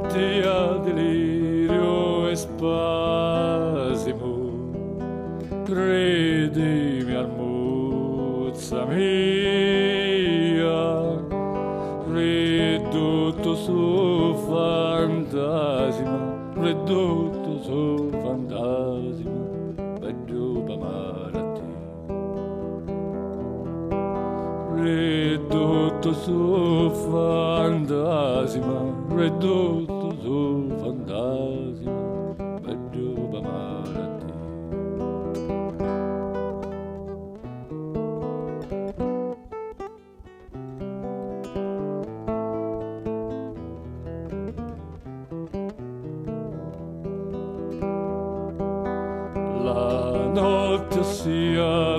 malattia, delirio e spasimo. Credimi, armuzza mia, ridotto su fantasima, ridotto su fantasima, peggio malattia. Ridotto su fantasima, ridotto su fantasima, peggio malattia. La notte sia